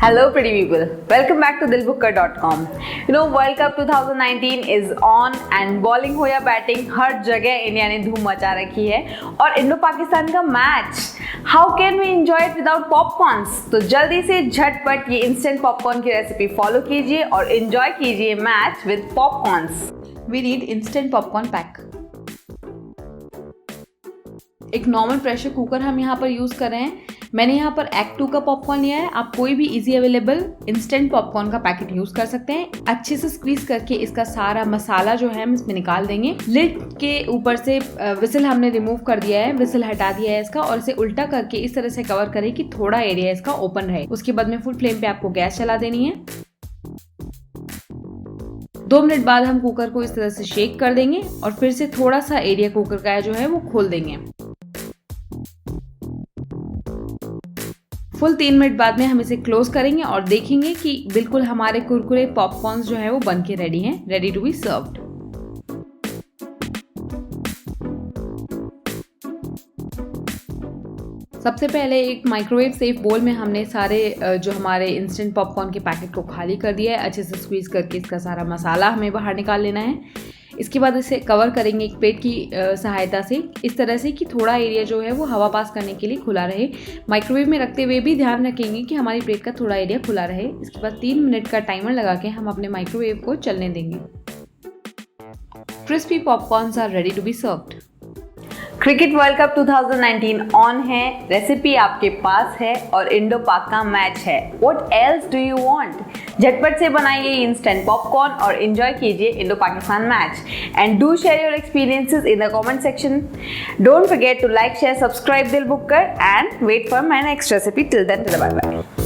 Hello pretty people, welcome back to dilbooker.com. World Cup 2019 is on and bowling हो या batting हर जगह India ने धूम मचा रखी है और इंडो पाकिस्तान का match how can we enjoy it without popcorns. तो जल्दी से झटपट ये इंस्टेंट पॉपकॉर्न की रेसिपी फॉलो कीजिए और एंजॉय कीजिए match with popcorns. We need instant popcorn pack. एक नॉर्मल प्रेशर कुकर हम यहाँ पर यूज़ कर रहे हैं। मैंने यहाँ पर एक्ट 2 का पॉपकॉर्न लिया है। आप कोई भी इजी अवेलेबल इंस्टेंट पॉपकॉर्न का पैकेट यूज़ कर सकते हैं। अच्छे से स्क्वीज करके इसका सारा मसाला जो है हम इसमें निकाल देंगे। लिड के ऊपर से विसल हमने रिमूव कर दिया है, विसल हटा दिया है इसका और इसे उल्टा करके इस तरह से कवर करें कि थोड़ा एरिया इसका ओपन रहे। उसके बाद में फुल फ्लेम पे आपको गैस चला देनी है। 2 मिनट बाद हम कुकर को इस तरह से शेक कर देंगे और फिर से थोड़ा सा एरिया कुकर का जो है वो खोल देंगे। फुल 3 मिनट बाद में हम इसे क्लोज करेंगे और देखेंगे कि बिल्कुल हमारे कुरकुरे पॉपकॉर्न्स जो है वो बन के रेडी हैं, रेडी टू बी सर्व्ड। सबसे पहले एक माइक्रोवेव सेफ बोल में हमने सारे जो हमारे इंस्टेंट पॉपकॉर्न के पैकेट को खाली कर दिया है। अच्छे से स्क्वीज करके इसका सारा मसाला हमें बाहर निकाल लेना है। इसके बाद इसे कवर करेंगे एक प्लेट की सहायता से, इस तरह से कि थोड़ा एरिया जो है वो हवा पास करने के लिए खुला रहे। माइक्रोवेव में रखते हुए भी ध्यान रखेंगे कि हमारी प्लेट का थोड़ा एरिया खुला रहे। इसके बाद 3 मिनट का टाइमर लगा के हम अपने माइक्रोवेव को चलने देंगे। Crispy popcorns are ready to be served. Cricket world cup 2019 on है, रेसिपी आपके पास है और इंडो पाक का मैच है। What else do you want? झटपट से बनाइए इंस्टेंट पॉपकॉर्न और एंजॉय कीजिए Indo Pakistan match and do share your experiences in the comment section. Don't forget to like, share, subscribe दिल बुकर and wait for my next recipe. Till then, bye bye.